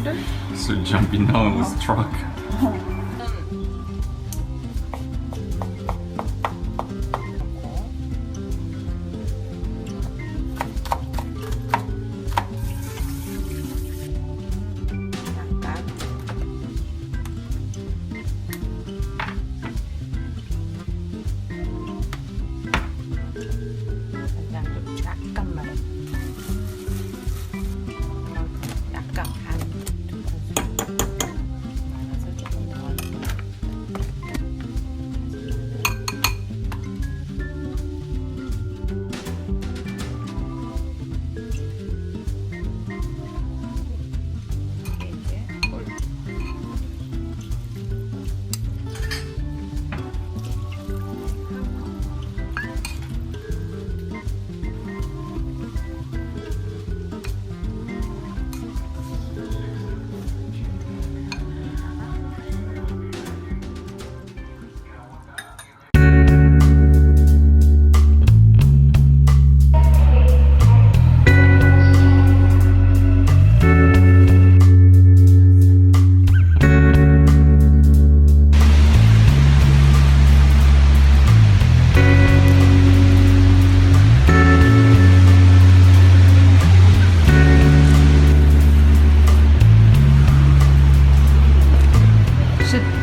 helicopter? So jumpy, no, it was a truck.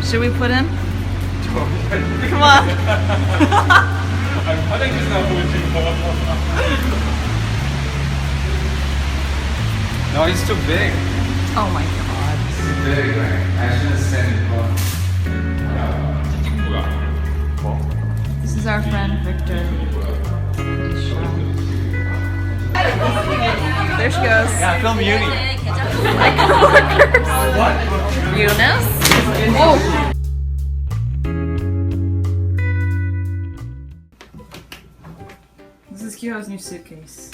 Should we put in? Come on. I think it's not moving. No, it's too big. Oh my god. It's big, right? I should have sent it. This is our friend Victor. There she goes. Yeah, film Uni. My coworkers. What? Eunice? Oh. This is Kyo's new suitcase.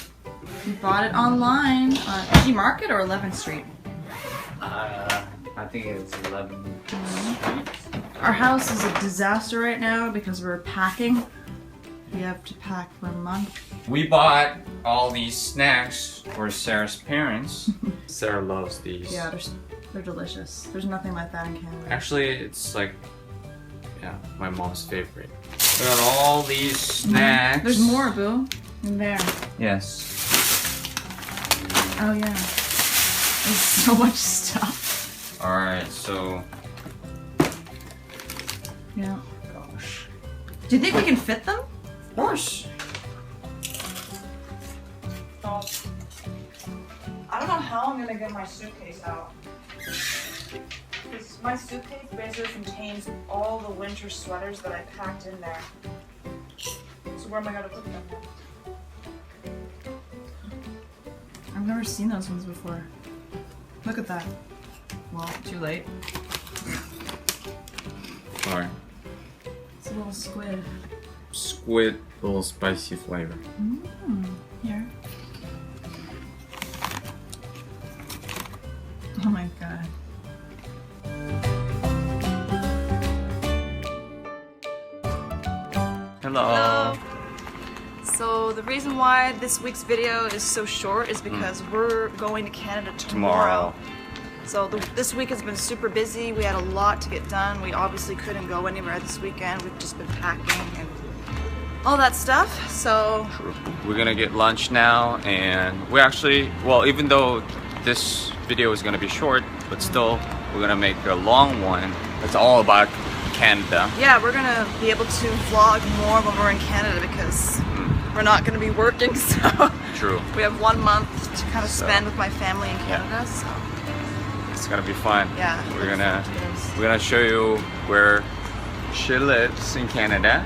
We bought it online on G Market or 11th Street. I think it's 11 Street. Our house is a disaster right now because we're packing. We have to pack for a month. We bought all these snacks for Sarah's parents. Sarah loves these. Yeah, they're delicious. There's nothing like that in Canada. Actually, it's like, yeah, my mom's favorite. We got all these snacks. There's more, Boo, in there. Yes. Oh yeah. There's so much stuff. Alright, so... Yeah. Gosh. Do you think we can fit them? Of course. Oh. I don't know how I'm gonna get my suitcase out. Because my suitcase basically contains all the winter sweaters that I packed in there. So where am I gonna put them? I've never seen those ones before. Look at that. Well, too late. Alright. It's a little squid. Squid, little spicy flavor. Here. Oh my god. Hello. So the reason why this week's video is so short is because we're going to Canada tomorrow. So this week has been super busy. We had a lot to get done. We obviously couldn't go anywhere this weekend. We've just been packing and all that stuff. So We're gonna get lunch now, and we actually, well, even though this video is gonna be short, but still we're gonna make a long one. It's all about Canada. yeah, we're gonna be able to vlog more when we're in Canada because we're not gonna be working. So True. we have 1 month to kind of spend with my family in Canada. So It's gonna be fun. yeah, We're gonna show you where she lives in Canada,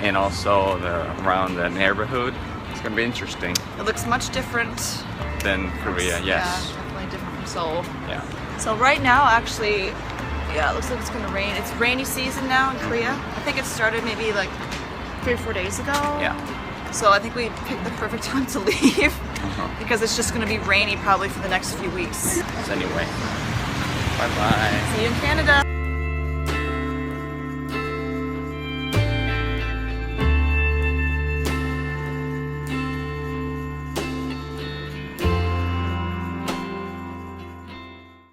and also around the neighborhood. It's gonna be interesting it looks much different. than Korea. Yes. Yeah, definitely different from Seoul. Yeah. So right now, actually, yeah, it looks like it's gonna rain. It's rainy season now in Korea. I think it started maybe like 3 or 4 days ago. Yeah. So I think we picked the perfect time to leave because it's just gonna be rainy probably for the next few weeks. So anyway, bye bye. See you in Canada.